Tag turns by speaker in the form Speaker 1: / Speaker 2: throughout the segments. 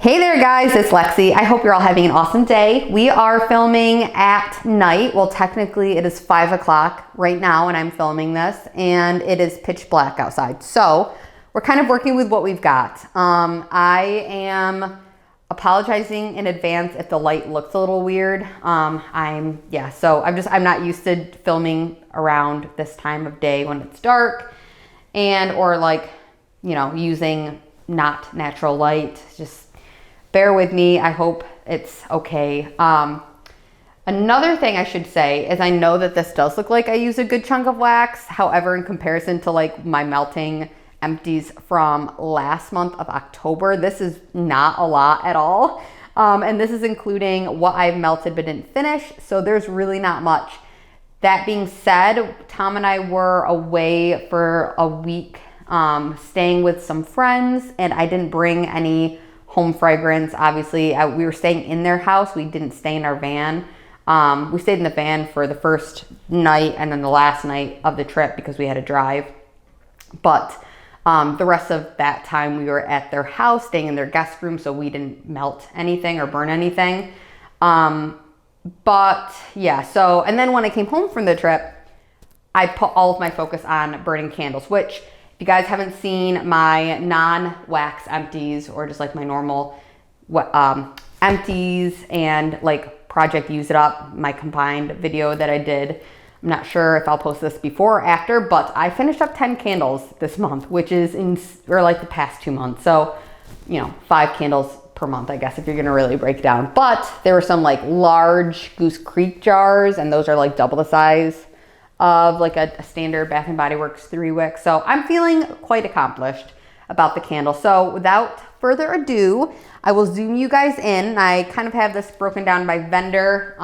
Speaker 1: Hey there guys, it's Lexi. I hope you're all having an awesome day. We are filming at night. Well, technically it is 5 o'clock right now when I'm filming this, and it is pitch black outside. So we're kind of working with what we've got. I am apologizing in advance if the light looks a little weird. I'm not used to filming around this time of day when it's dark or using not natural light. Just bear with me. I hope it's okay. Another thing I should say is I know that this does look like I use a good chunk of wax. However, in comparison to like my melting empties from last month of October, this is not a lot at all. And this is including what I've melted but didn't finish. So there's really not much. That being said, Tom and I were away for a week staying with some friends, and I didn't bring any home fragrance. Obviously, we were staying in their house. We didn't stay in our van. We stayed in the van for the first night and then the last night of the trip because we had to drive. But the rest of that time we were at their house, staying in their guest room, so we didn't melt anything or burn anything. But yeah, and then when I came home from the trip, I put all of my focus on burning candles, which if you guys haven't seen my non-wax empties or just like my normal empties and like Project Use It Up, my combined video that I did, I'm not sure if I'll post this before or after, but I finished up 10 candles this month, which is the past 2 months. So, 5 candles per month, I guess, if you're gonna really break down. But there were some like large Goose Creek jars, and those are like double the size of like a standard Bath & Body Works 3-wick. So I'm feeling quite accomplished about the candle. So without further ado, I will zoom you guys in. I kind of have this broken down by vendor,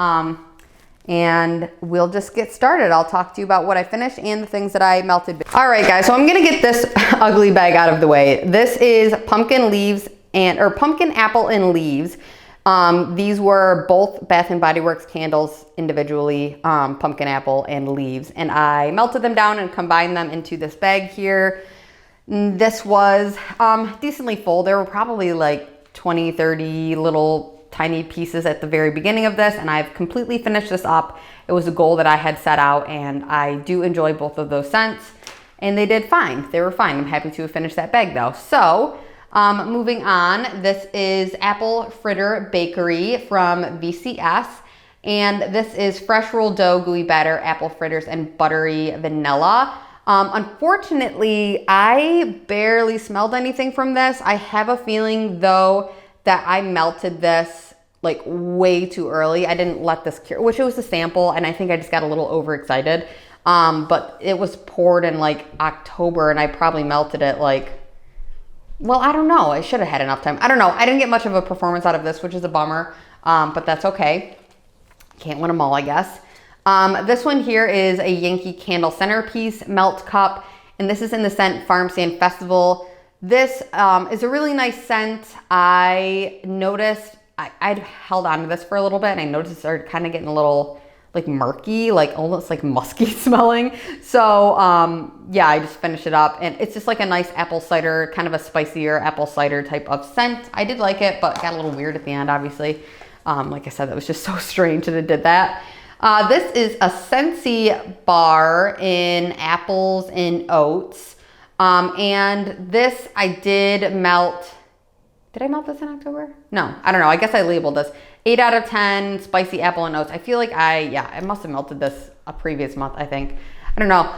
Speaker 1: and we'll just get started. I'll talk to you about what I finished and the things that I melted. All right guys, so I'm gonna get this ugly bag out of the way. This is pumpkin apple and leaves. These were both Bath & Body Works candles individually, pumpkin apple and leaves, and I melted them down and combined them into this bag here. This was decently full. There were probably like 20, 30 little tiny pieces at the very beginning of this, and I've completely finished this up. It was a goal that I had set out, and I do enjoy both of those scents, and they did fine. They were fine. I'm happy to have finished that bag though. So moving on, this is Apple Fritter Bakery from VCS, and this is fresh rolled dough, gooey batter, apple fritters, and buttery vanilla. Unfortunately, I barely smelled anything from this. I have a feeling though that I melted this like way too early. I didn't let this cure, which it was a sample, and I think I just got a little overexcited. But it was poured in like October, and I probably melted it like, well, I don't know. I should have had enough time. I don't know. I didn't get much of a performance out of this, which is a bummer, but that's okay. Can't win them all, I guess. This one here is a Yankee Candle Centerpiece Melt Cup, and this is in the scent Farm Stand Festival. This is a really nice scent. I noticed, I'd held on to this for a little bit, and I noticed it started kind of getting a little like murky, like almost like musky smelling. So yeah, I just finished it up, and it's just like a nice apple cider, kind of a spicier apple cider type of scent. I did like it, but it got a little weird at the end, obviously. Like I said, that was just so strange that it did that. This is a Scentsy bar in apples and oats. And this I did melt. Did I melt this in October? No, I don't know. I guess I labeled this 8 out of 10 spicy apple and oats. I feel like I must have melted this a previous month, I think. I don't know.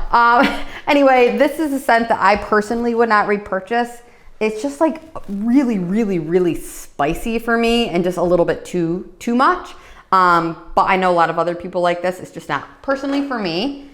Speaker 1: Anyway, this is a scent that I personally would not repurchase. It's just like really, really, really spicy for me, and just a little bit too much. But I know a lot of other people like this. It's just not personally for me.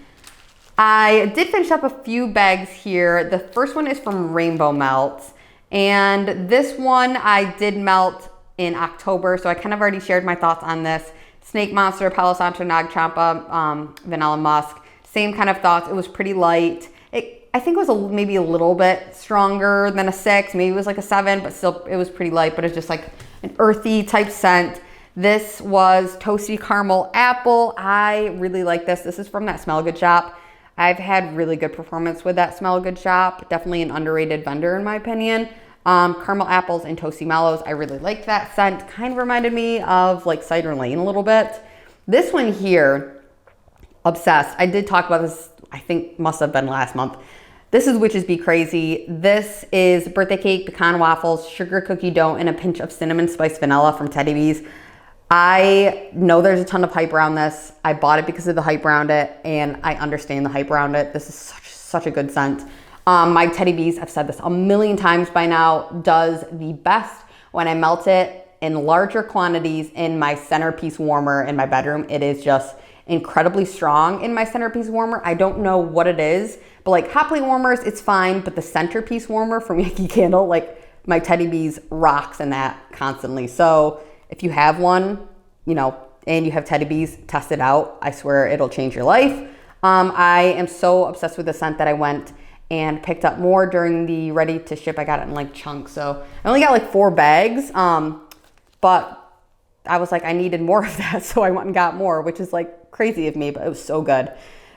Speaker 1: I did finish up a few bags here. The first one is from Rainbow Melts, and this one I did melt in October, so I kind of already shared my thoughts on this. Snake Monster, Palo Santo, Nag Champa, Vanilla Musk, same kind of thoughts. It was pretty light. I think it was maybe a little bit stronger than a 6, maybe it was like a 7, but still it was pretty light, but it's just like an earthy type scent. This was Toasty Caramel Apple. I really like this. This is from that Smell Good shop. I've had really good performance with that Smell Good shop. Definitely an underrated vendor in my opinion. Caramel apples and toasty mallows. I really like that scent. Kind of reminded me of like Cider Lane a little bit. This one here, obsessed. I did talk about this, I think must have been last month. This is Witches Be Crazy. This is birthday cake, pecan waffles, sugar cookie dough, and a pinch of cinnamon spice vanilla from Teddy B's. I know there's a ton of hype around this. I bought it because of the hype around it, and I understand the hype around it. This is such a good scent. My Teddy B's, I've said this a million times by now, does the best when I melt it in larger quantities in my centerpiece warmer in my bedroom. It is just incredibly strong in my centerpiece warmer. I don't know what it is, but like hot plate warmers, it's fine, but the centerpiece warmer from Yankee Candle, like my Teddy B's rocks in that constantly. So if you have one, you know, and you have Teddy B's, test it out. I swear it'll change your life. I am so obsessed with the scent that I went and picked up more during the ready to ship. I got it in like chunks. So I only got like 4 bags, but I was like, I needed more of that. So I went and got more, which is like crazy of me, but it was so good.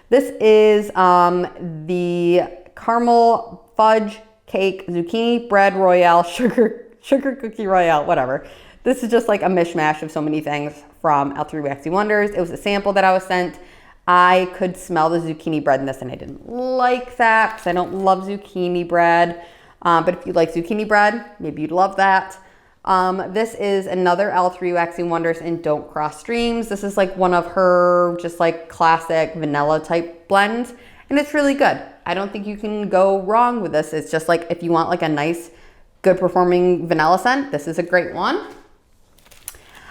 Speaker 1: This is the caramel fudge cake, zucchini bread royale, sugar cookie royale, whatever. This is just like a mishmash of so many things from L3 Waxy Wonders. It was a sample that I was sent. I could smell the zucchini bread in this, and I didn't like that because I don't love zucchini bread. But if you like zucchini bread, maybe you'd love that. This is another L3 Waxy Wonders in Don't Cross Streams. This is like one of her just like classic vanilla type blends, and it's really good. I don't think you can go wrong with this. It's just like if you want like a nice, good performing vanilla scent, this is a great one.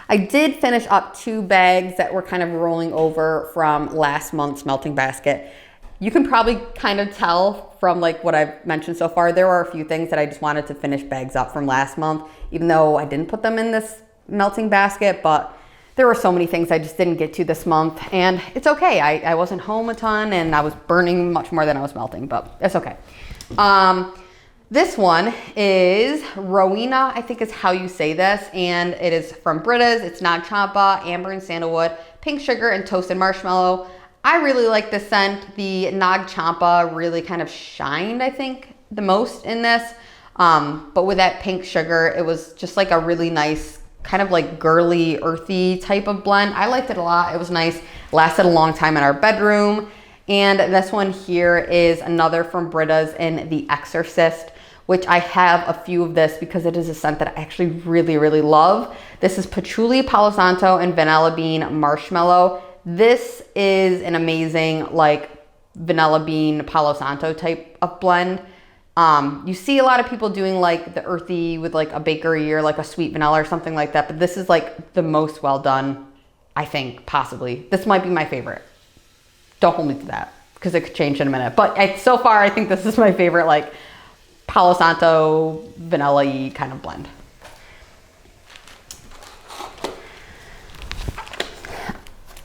Speaker 1: I did finish up 2 bags that were kind of rolling over from last month's melting basket. You can probably kind of tell from like what I've mentioned so far, there are a few things that I just wanted to finish bags up from last month, even though I didn't put them in this melting basket, but there were so many things I just didn't get to this month, and it's okay. I wasn't home a ton and I was burning much more than I was melting, but it's okay. This one is Rowena, I think is how you say this, and it is from Brita's. It's Nag Champa, Amber and Sandalwood, Pink Sugar, and Toasted Marshmallow. I really like this scent. The Nag Champa really kind of shined, I think, the most in this. But with that Pink Sugar, it was just like a really nice, kind of like girly, earthy type of blend. I liked it a lot. It was nice. Lasted a long time in our bedroom. And this one here is another from Brita's in The Exorcist, which I have a few of this because it is a scent that I actually really, really love. This is Patchouli, Palo Santo, and Vanilla Bean Marshmallow. This is an amazing like vanilla bean Palo Santo type of blend. You see a lot of people doing like the earthy with like a bakery or like a sweet vanilla or something like that, but this is like the most well done, I think, possibly. This might be my favorite. Don't hold me to that because it could change in a minute. But so far, I think this is my favorite like Palo Santo vanilla-y kind of blend.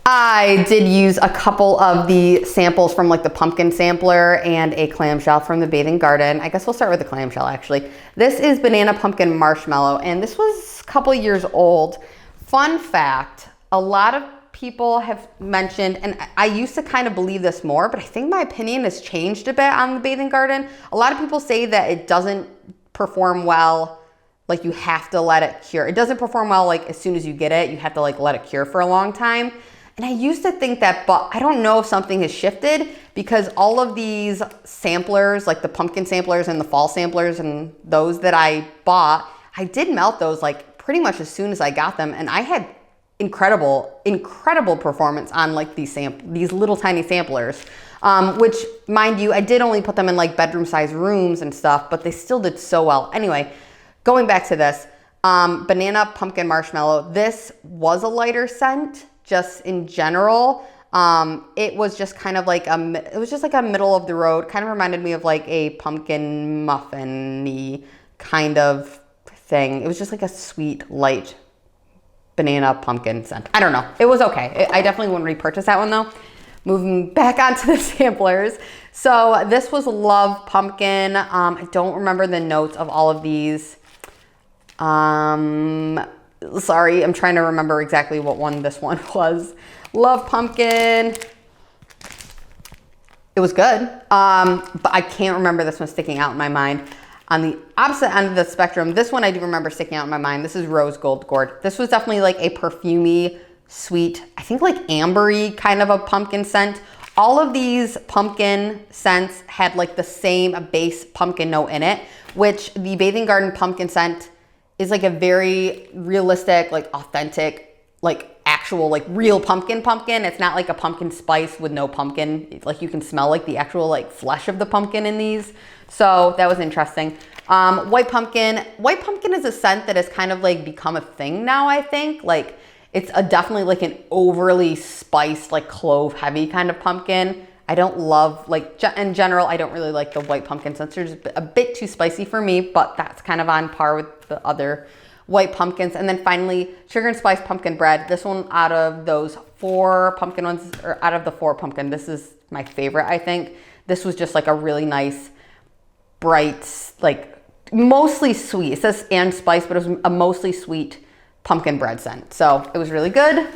Speaker 1: I did use a couple of the samples from like the pumpkin sampler and a clamshell from the Bathing Garden. I guess we'll start with the clamshell actually. This is Banana Pumpkin Marshmallow, and this was a couple years old. Fun fact, a lot of people have mentioned, and I used to kind of believe this more, but I think my opinion has changed a bit on the Bathing Garden. A lot of people say that it doesn't perform well, like you have to let it cure. It doesn't perform well like as soon as you get it, you have to like let it cure for a long time. And I used to think that, but I don't know if something has shifted because all of these samplers, like the pumpkin samplers and the fall samplers and those that I bought, I did melt those like pretty much as soon as I got them, and I had incredible performance on like these little tiny samplers, which mind you, I did only put them in like bedroom size rooms and stuff, but they still did so well. Anyway, going back to this, Banana Pumpkin Marshmallow, this was a lighter scent just in general. It was just kind of like it was just like a middle of the road, kind of reminded me of like a pumpkin muffin-y kind of thing. It was just like a sweet, light banana pumpkin scent. I don't know. It was okay. I definitely wouldn't repurchase that one though. Moving back onto the samplers. So this was Love Pumpkin. I don't remember the notes of all of these. Sorry, I'm trying to remember exactly what one this one was. Love Pumpkin. It was good. But I can't remember this one sticking out in my mind. On the opposite end of the spectrum, this one I do remember sticking out in my mind. This is Rose Gold Gourd. This was definitely like a perfumey, sweet, I think like ambery kind of a pumpkin scent. All of these pumpkin scents had like the same base pumpkin note in it, which the Bathing Garden pumpkin scent is like a very realistic, like authentic, like actual, like real pumpkin. It's not like a pumpkin spice with no pumpkin. It's like you can smell like the actual like flesh of the pumpkin in these. So that was interesting. White pumpkin. White pumpkin is a scent that has kind of like become a thing now, I think. Like it's definitely like an overly spiced, like clove heavy kind of pumpkin. I don't love, like in general, I don't really like the white pumpkin scents. They're just a bit too spicy for me, but that's kind of on par with the other white pumpkins. And then finally, sugar and spice pumpkin bread. This one out of those 4 pumpkin ones, or out of the 4 pumpkin, this is my favorite, I think. This was just like a really nice, bright, like mostly sweet. It says and spice, but it was a mostly sweet pumpkin bread scent. So it was really good.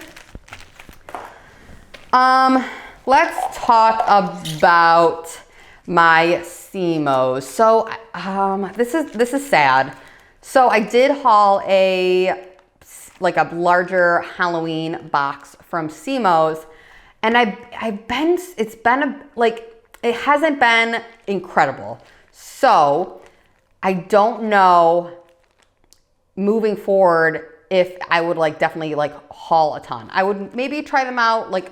Speaker 1: Let's talk about my Semos. So this is sad. So I did haul a larger Halloween box from Semos, and it hasn't been incredible. So I don't know moving forward if I would like definitely like haul a ton. I would maybe try them out. Like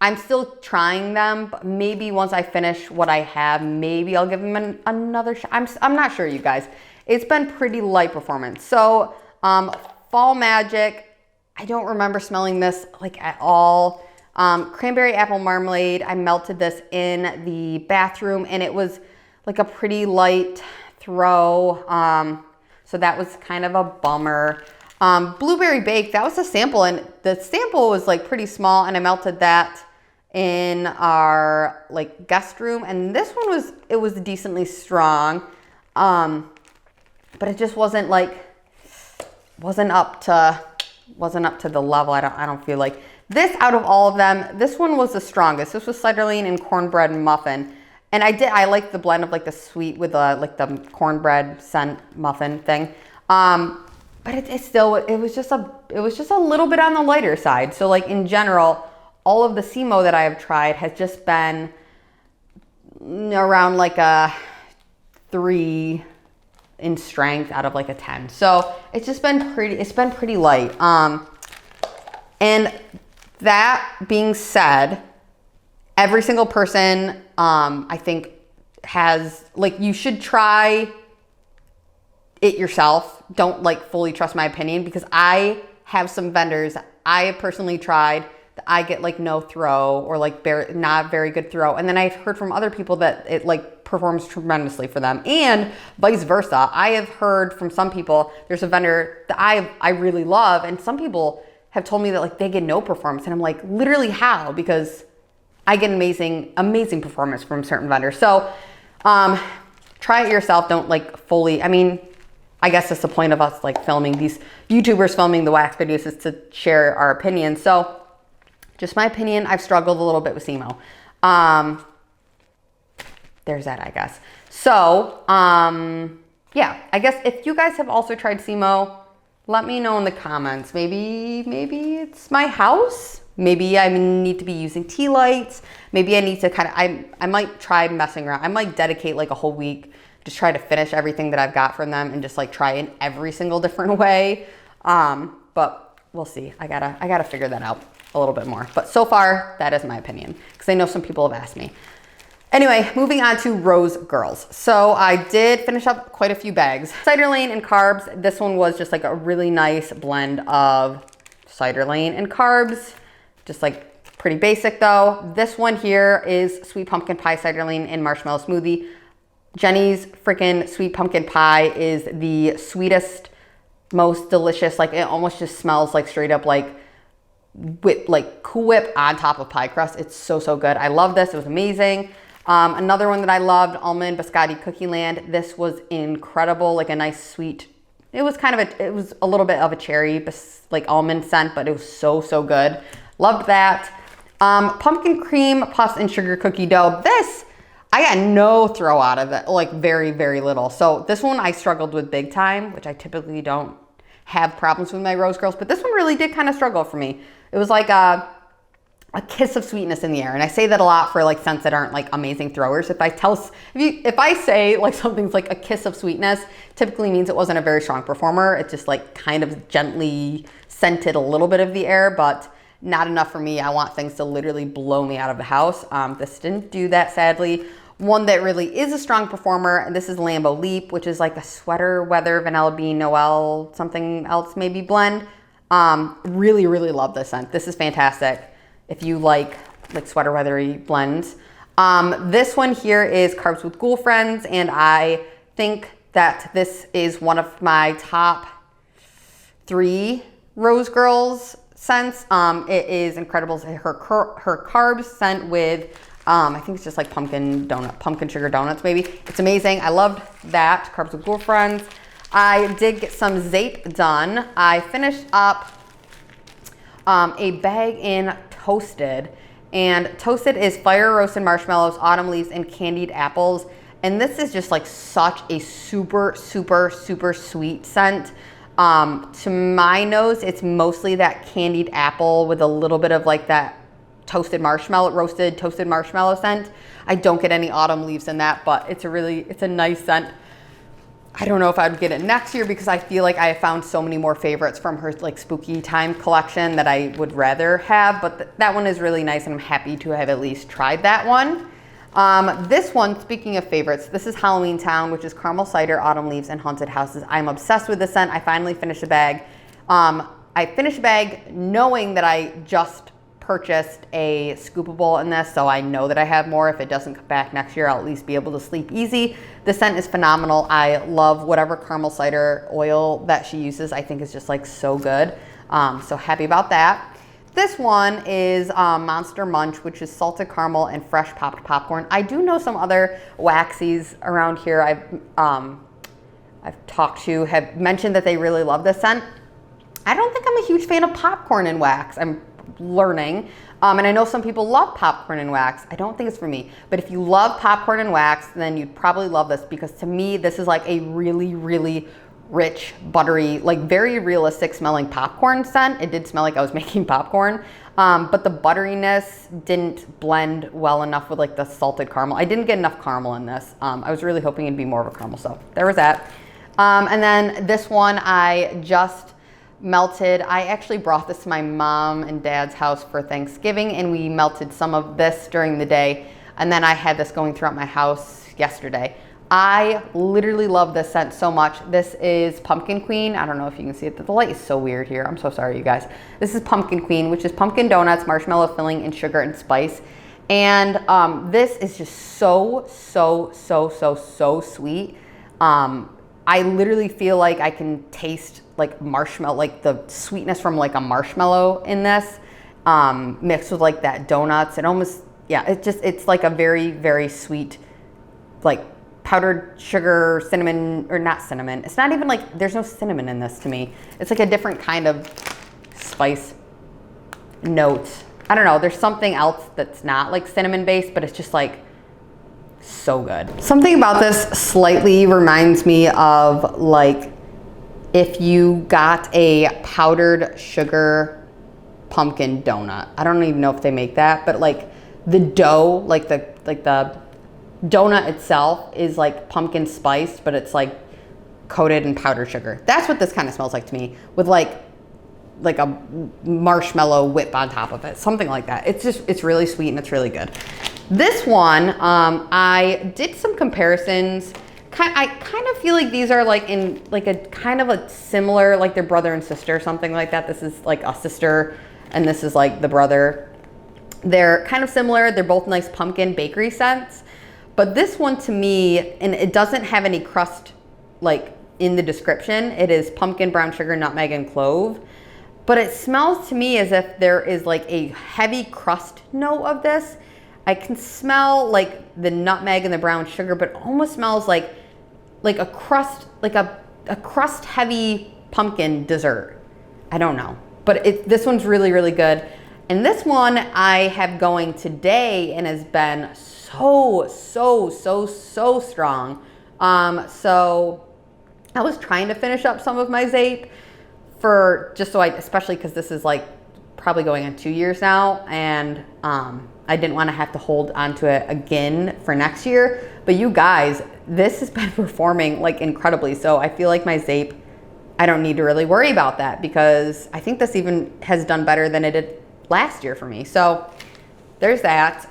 Speaker 1: I'm still trying them, but maybe once I finish what I have, maybe I'll give them another shot. I'm not sure, you guys. It's been pretty light performance. So Fall Magic, I don't remember smelling this like at all. Cranberry apple marmalade, I melted this in the bathroom and it was like a pretty light throw. So that was kind of a bummer. Blueberry Bake, that was a sample, and the sample was like pretty small, and I melted that in our like guest room, and this one was decently strong, but it just wasn't up to the level. I don't feel like this. Out of all of them, this one was the strongest. This was ciderline and cornbread muffin, and I like the blend of like the sweet with the cornbread scent muffin thing. But it was just a little bit on the lighter side. So like in general, all of the Semo that I have tried has just been around like a 3 in strength out of like a 10. So it's been pretty light. And that being said, every single person, I think has like, you should try it yourself. Don't like fully trust my opinion, because I have some vendors I have personally tried that I get like no throw or like not very good throw, and then I've heard from other people that it like performs tremendously for them, and vice versa. I have heard from some people, there's a vendor that I really love, and some people have told me that like they get no performance, and I'm like, literally how? Because I get amazing performance from certain vendors. So try it yourself. Don't like fully, I mean, I guess that's the point of us like filming these YouTubers, filming the wax videos, is to share our opinions. So just my opinion, I've struggled a little bit with Semo. There's that, I guess. So yeah, I guess if you guys have also tried Semo, let me know in the comments. Maybe it's my house. Maybe I need to be using tea lights. Maybe I need to I might try messing around. I might dedicate like a whole week, just try to finish everything that I've got from them and just like try in every single different way. But we'll see. I gotta figure that out a little bit more. But so far, that is my opinion, because I know some people have asked me. Anyway, moving on to Rose Girls. So I did finish up quite a few bags. Cider Lane and carbs. This one was just like a really nice blend of Cider Lane and carbs. Just like pretty basic though. This one here is sweet pumpkin pie, cider lane, and marshmallow smoothie. Jenny's freaking sweet pumpkin pie is the sweetest, most delicious. Like it almost just smells like straight up like whip, like Cool Whip on top of pie crust. It's so good. I love this. It was amazing. Another one that I loved, almond biscotti cookie land. This was incredible. Like a nice sweet. It was it was a little bit of a cherry, like almond scent, but it was so good. Loved that. Pumpkin cream puffs and sugar cookie dough. This I got no throw out of it, like very, very little. So this one I struggled with big time, which I typically don't have problems with my rose girls, but this one really did kind of struggle for me. It was like a kiss of sweetness in the air. And I say that a lot for like scents that aren't like amazing throwers. If I say like something's like a kiss of sweetness, typically means it wasn't a very strong performer. It just like kind of gently scented a little bit of the air, but not enough for me. I want things to literally blow me out of the house. This didn't do that, sadly. One that really is a strong performer, and this is Lambo Leap, which is like a sweater weather vanilla bean Noel something else maybe blend. Really, really love this scent. This is fantastic if you like sweater weathery blends. This one here is Carbs with Ghoul Friends, and I think that this is one of my top 3 Rose Girls scents. It is incredible. Her carbs scent with I think it's just like pumpkin sugar donuts maybe. It's amazing. I loved that, Carbs with Ghoul Friends. I did get some Zape done. I finished up a bag in Toasted, and Toasted is fire roasted marshmallows, autumn leaves, and candied apples. And this is just like such a super, super, super sweet scent. To my nose, it's mostly that candied apple with a little bit of like that roasted toasted marshmallow scent. I don't get any autumn leaves in that, but it's a nice scent. I don't know if I would get it next year because I feel like I have found so many more favorites from her like spooky time collection that I would rather have, but that one is really nice and I'm happy to have at least tried that one. This one, speaking of favorites, this is Halloween Town, which is caramel cider, autumn leaves, and haunted houses. I'm obsessed with this scent. I finally finished a bag. I finished a bag knowing that I just purchased a scoopable in this, so I know that I have more. If it doesn't come back next year, I'll at least be able to sleep easy. The scent is phenomenal. I love whatever caramel cider oil that she uses. I think is just like so good. So happy about that. This one is Monster Munch, which is salted caramel and fresh popped popcorn. I do know some other waxies around here I've talked to have mentioned that they really love this scent. I don't think I'm a huge fan of popcorn and wax. I'm learning. And I know some people love popcorn and wax. I don't think it's for me. But if you love popcorn and wax, then you'd probably love this, because to me, this is like a really, really rich, buttery, like very realistic smelling popcorn scent. It did smell like I was making popcorn. But the butteriness didn't blend well enough with like the salted caramel. I didn't get enough caramel in this. I was really hoping it'd be more of a caramel. So there was that. And then this one I just melted. I actually brought this to my mom and dad's house for Thanksgiving, and we melted some of this during the day, and then I had this going throughout my house yesterday. I literally love this scent so much. This is Pumpkin Queen. I don't know if you can see it. The light is so weird here. I'm so sorry, you guys. This is Pumpkin Queen, which is pumpkin donuts, marshmallow filling, and sugar and spice. And this is just so sweet. I literally feel like I can taste like marshmallow, like the sweetness from like a marshmallow in this, mixed with like that donuts. It almost, yeah, it's like a very, very sweet, like powdered sugar, cinnamon, or not cinnamon. It's not even like, there's no cinnamon in this to me. It's like a different kind of spice note. I don't know, there's something else that's not like cinnamon based, but it's just like so good. Something about this slightly reminds me of like if you got a powdered sugar pumpkin donut. I don't even know if they make that, but like the dough, like the donut itself is like pumpkin spiced, but it's like coated in powdered sugar. That's what this kind of smells like to me, with like a marshmallow whip on top of it, something like that. It's really sweet and it's really good. This one, I did some comparisons. I kind of feel like these are like in like a kind of a similar, like they're brother and sister, something like that. This is like a sister and this is like the brother. They're kind of similar. They're both nice pumpkin bakery scents. But this one to me, and it doesn't have any crust like in the description. It is pumpkin, brown sugar, nutmeg, and clove. But it smells to me as if there is like a heavy crust note of this. I can smell like the nutmeg and the brown sugar, but it almost smells like a crust, like a crust heavy pumpkin dessert. I don't know, but this one's really, really good. And this one I have going today and has been so strong. So I was trying to finish up some of my Zape for just so especially because this is like probably going on 2 years now, and I didn't want to have to hold onto it again for next year. But you guys, this has been performing like incredibly. So I feel like my Zape, I don't need to really worry about that because I think this even has done better than it did last year for me. So there's that.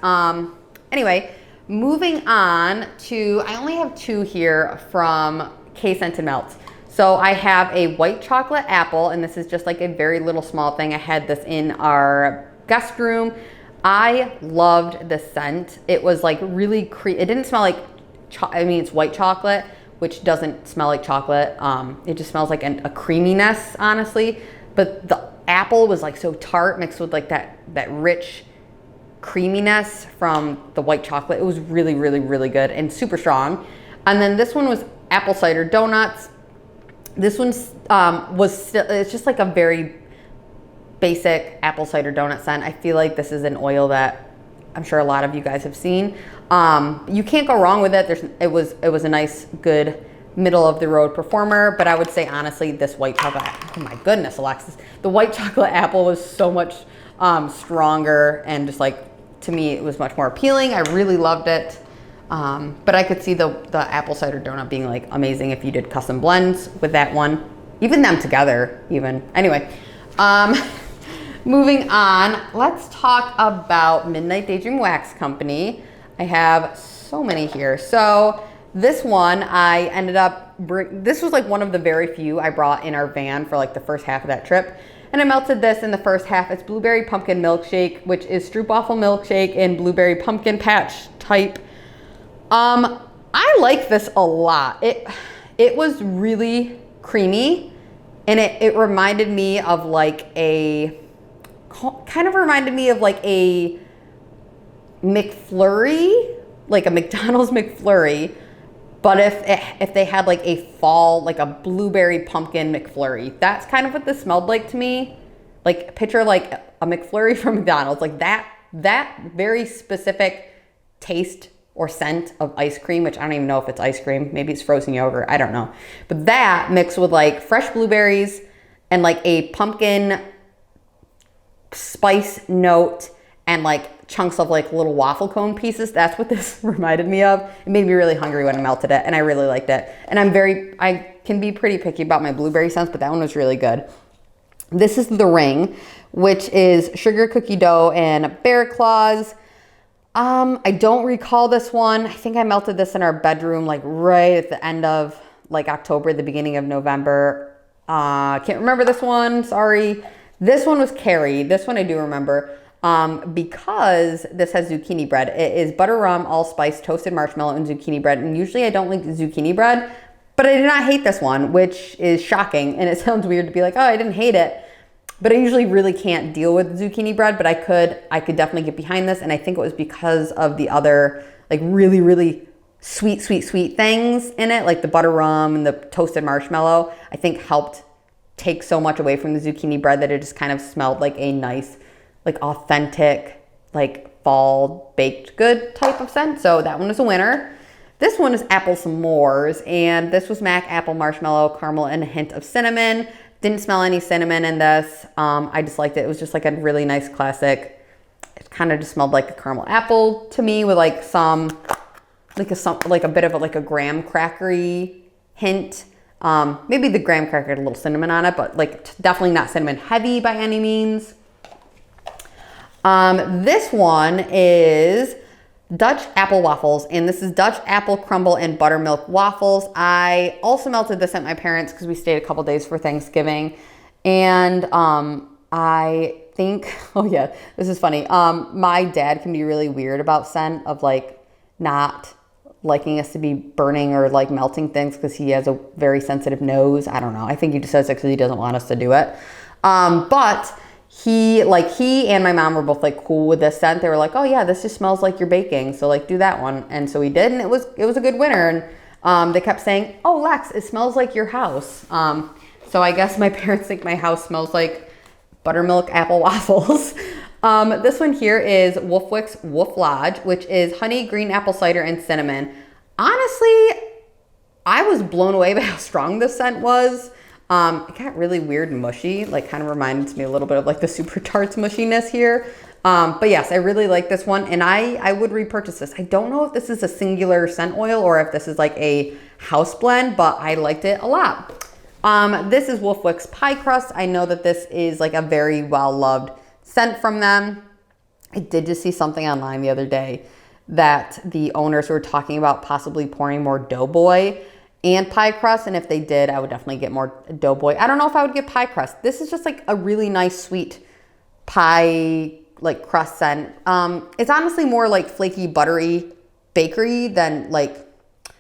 Speaker 1: Anyway, moving on to, I only have 2 here from Casen Melts. So I have a white chocolate apple, and this is just like a very little small thing. I had this in our guest room. I loved the scent. It was like really it didn't smell like, it's white chocolate, which doesn't smell like chocolate. It just smells like a creaminess, honestly. But the apple was like so tart mixed with like that rich creaminess from the white chocolate. It was really, really, really good and super strong. And then this one was apple cider donuts. This one's it's just like a very basic apple cider donut scent. I feel like this is an oil that I'm sure a lot of you guys have seen. You can't go wrong with it. It was a nice, good middle of the road performer, but I would say honestly, this white chocolate, oh my goodness, Alexis, the white chocolate apple was so much stronger, and just like, to me, it was much more appealing. I really loved it. But I could see the apple cider donut being like amazing if you did custom blends with that one, even them together even. Anyway, moving on, let's talk about Midnight Daydream Wax Company. I have so many here. So this one I ended up, this was like one of the very few I brought in our van for like the first half of that trip. And I melted this in the first half. It's blueberry pumpkin milkshake, which is stroopwafel milkshake and blueberry pumpkin patch type. I like this a lot. It was really creamy, and it reminded me of like kind of reminded me of like a McFlurry, like a McDonald's McFlurry, but if they had like a fall, like a blueberry pumpkin McFlurry. That's kind of what this smelled like to me. Like picture like a McFlurry from McDonald's, like that very specific taste or scent of ice cream, which I don't even know if it's ice cream. Maybe it's frozen yogurt, I don't know. But that mixed with like fresh blueberries and like a pumpkin spice note and like chunks of like little waffle cone pieces. That's what this reminded me of. It made me really hungry when I melted it, and I really liked it. And I can be pretty picky about my blueberry scents, but that one was really good. This is the ring, which is sugar cookie dough and bear claws. I don't recall this one. I think I melted this in our bedroom, like right at the end of like October, the beginning of November. Can't remember this one, sorry. This one was Carrie. This one I do remember because this has zucchini bread. It is butter rum, allspice, toasted marshmallow, and zucchini bread. And usually I don't like zucchini bread, but I did not hate this one, which is shocking. And it sounds weird to be like, oh, I didn't hate it. But I usually really can't deal with zucchini bread, but I could definitely get behind this. And I think it was because of the other like really, really sweet things in it, like the butter rum and the toasted marshmallow, I think helped take so much away from the zucchini bread that it just kind of smelled like a nice, like authentic, like fall baked good type of scent. So that one is a winner. This one is apple s'mores, and this was mac, apple, marshmallow, caramel, and a hint of cinnamon. Didn't smell any cinnamon in this. I just liked it. It was just like a really nice classic. It kind of just smelled like a caramel apple to me with like like a bit of a graham crackery hint. Maybe the graham cracker had a little cinnamon on it, but like definitely not cinnamon heavy by any means. This one is Dutch apple waffles, and this is Dutch apple crumble and buttermilk waffles. I also melted this at my parents because we stayed a couple days for Thanksgiving, and I think, oh yeah, this is funny. My dad can be really weird about scent, of like not liking us to be burning or like melting things because he has a very sensitive nose. I don't know. I think he just says it because he doesn't want us to do it. But he and my mom were both like cool with this scent. They were like, oh yeah, this just smells like you're baking, so like do that one. And so we did, and it was a good winner. And they kept saying, oh Lex, it smells like your house. So I guess my parents think my house smells like buttermilk apple waffles. This one here is Wolfwick's Wolf Lodge, which is honey, green apple cider, and cinnamon. Honestly, I was blown away by how strong this scent was. It got really weird and mushy, like kind of reminds me a little bit of like the Super Tarts mushiness here. But yes, I really like this one, and I would repurchase this. I don't know if this is a singular scent oil or if this is like a house blend, but I liked it a lot. This is Wolfwick's Pie Crust. I know that this is like a very well-loved scent from them. I did just see something online the other day that the owners were talking about possibly pouring more Doughboy and pie crust, and if they did, I would definitely get more Doughboy. I don't know if I would get pie crust. This is just like a really nice sweet pie like crust scent. It's honestly more like flaky buttery bakery than like, I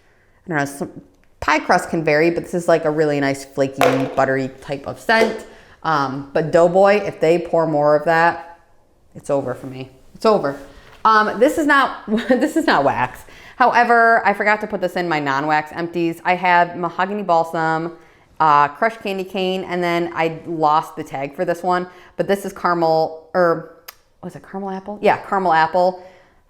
Speaker 1: don't know, pie crust can vary, but this is like a really nice flaky buttery type of scent. But Doughboy, if they pour more of that, it's over for me. It's over. This is not wax. However, I forgot to put this in my non-wax empties. I have Mahogany Balsam, Crushed Candy Cane, and then I lost the tag for this one. But this is caramel, or was it caramel apple? Yeah, caramel apple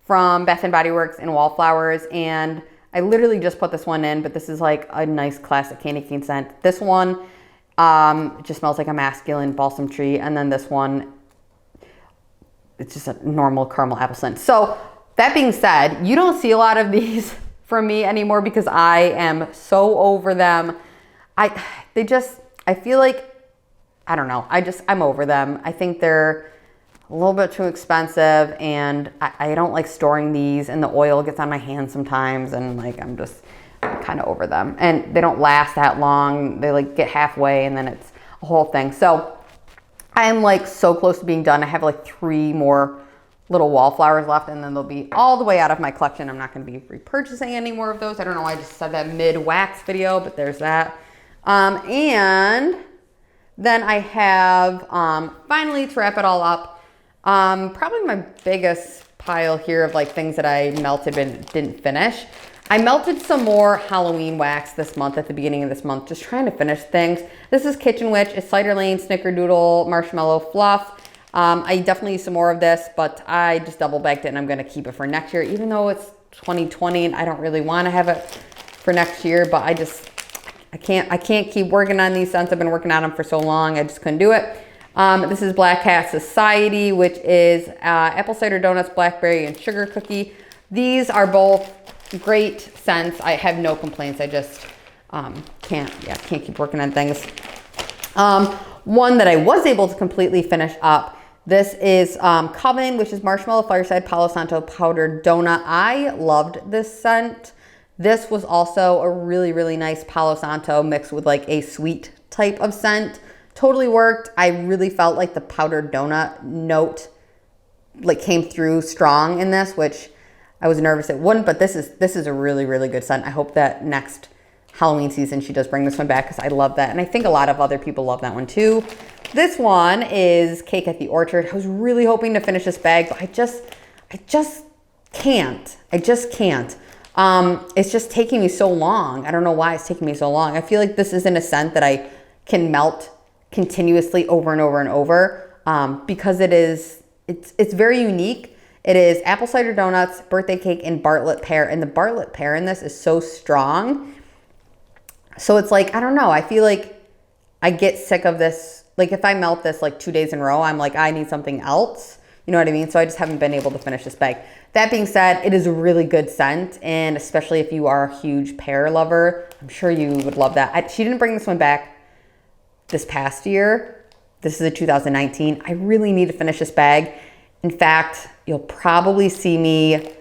Speaker 1: from Bath & Body Works and Wallflowers. And I literally just put this one in, but this is like a nice classic candy cane scent. This one just smells like a masculine balsam tree. And then this one, it's just a normal caramel apple scent. So that being said, you don't see a lot of these from me anymore because I am so over them. I feel like, I don't know, I'm over them. I think they're a little bit too expensive, and I don't like storing these, and the oil gets on my hands sometimes, and like I'm kind of over them. And they don't last that long. They like get halfway and then it's a whole thing. So I'm like so close to being done. I have like 3 more little Wallflowers left, and then they'll be all the way out of my collection. I'm not going to be repurchasing any more of those. I don't know why I just said that mid-wax video, but there's that. And then I have, finally, to wrap it all up, probably my biggest pile here of like things that I melted but didn't finish. I melted some more Halloween wax this month, at the beginning of this month, just trying to finish things. This is Kitchen Witch. It's Cider Lane, Snickerdoodle, Marshmallow Fluff. I definitely use some more of this, but I just double bagged it and I'm going to keep it for next year, even though it's 2020 and I don't really want to have it for next year, but I can't keep working on these scents. I've been working on them for so long. I just couldn't do it. This is Black Hat Society, which is apple cider donuts, blackberry, and sugar cookie. These are both great scents. I have no complaints. I just can't keep working on things. One that I was able to completely finish up, this is Coven, which is Marshmallow Fireside Palo Santo Powdered Donut. I loved this scent. This was also a really, really nice Palo Santo mixed with like a sweet type of scent. Totally worked. I really felt like the powdered donut note like came through strong in this, which I was nervous it wouldn't, but this is a really, really good scent. I hope that next Halloween season she does bring this one back because I love that. And I think a lot of other people love that one too. This one is Cake at the Orchard. I was really hoping to finish this bag, but I just can't. I just can't. It's just taking me so long. I don't know why it's taking me so long. I feel like this isn't a scent that I can melt continuously over and over and over because it's very unique. It is apple cider donuts, birthday cake, and Bartlett pear. And the Bartlett pear in this is so strong. So it's like, I don't know. I feel like I get sick of this. Like if I melt this like 2 days in a row, I'm like, I need something else. You know what I mean? So I just haven't been able to finish this bag. That being said, it is a really good scent. And especially if you are a huge pear lover, I'm sure you would love that. She didn't bring this one back this past year. This is a 2019. I really need to finish this bag. In fact, you'll probably see me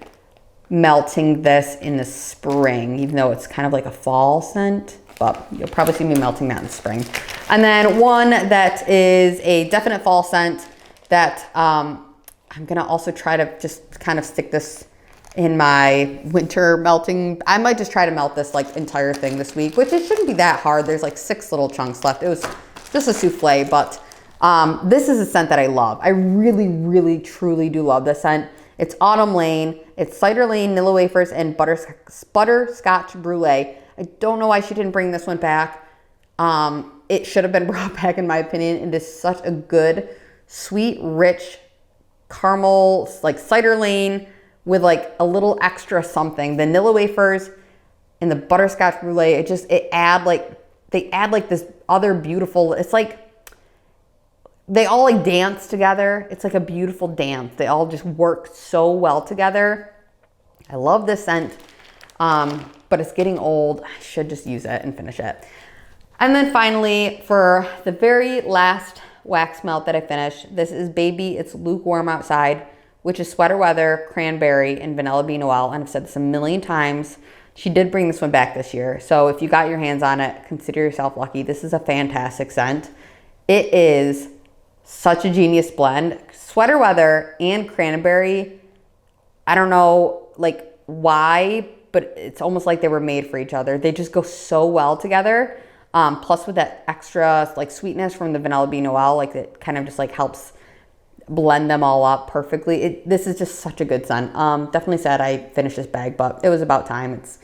Speaker 1: melting this in the spring, even though it's kind of like a fall scent, but you'll probably see me melting that in the spring. And then one that is a definite fall scent that I'm gonna also try to just kind of stick this in my winter melting. I might just try to melt this like entire thing this week, which it shouldn't be that hard. There's like 6 little chunks left. It was just a souffle, but this is a scent that I love. I really, really, truly do love this scent. It's Autumn Lane. It's Cider Lane, Nilla Wafers, and Butterscotch Brulee. I don't know why she didn't bring this one back. It should have been brought back in my opinion. It is such a good, sweet, rich caramel, like cider lane with like a little extra something. Vanilla wafers and the butterscotch brulee, they add like this other beautiful, it's like, they all like dance together. It's like a beautiful dance. They all just work so well together. I love this scent, but it's getting old. I should just use it and finish it. And then finally, for the very last wax melt that I finished, this is Baby It's Lukewarm Outside, which is Sweater Weather, Cranberry, and Vanilla Bean Oil. And I've said this a million times. She did bring this one back this year. So if you got your hands on it, consider yourself lucky. This is a fantastic scent. It is such a genius blend. Sweater Weather and Cranberry, I don't know like why, but it's almost like they were made for each other. They just go so well together. Plus with that extra like sweetness from the Vanilla Bean Oil, like it kind of just like helps blend them all up perfectly. This is just such a good scent. Definitely sad I finished this bag, but it was about time. It's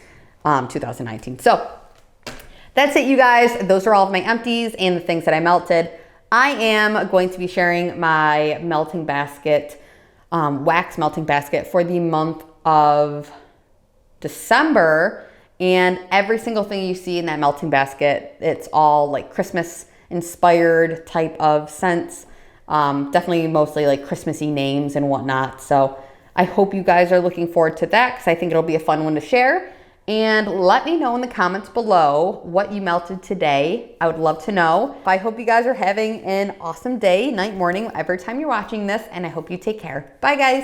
Speaker 1: 2019. So that's it, you guys. Those are all of my empties and the things that I melted. I am going to be sharing my melting basket, wax melting basket for the month of December. And every single thing you see in that melting basket, it's all like Christmas inspired type of scents. Definitely mostly like Christmassy names and whatnot. So I hope you guys are looking forward to that because I think it'll be a fun one to share. And let me know in the comments below what you melted today. I would love to know. I hope you guys are having an awesome day, night, morning, every time you're watching this, and I hope you take care. Bye, guys.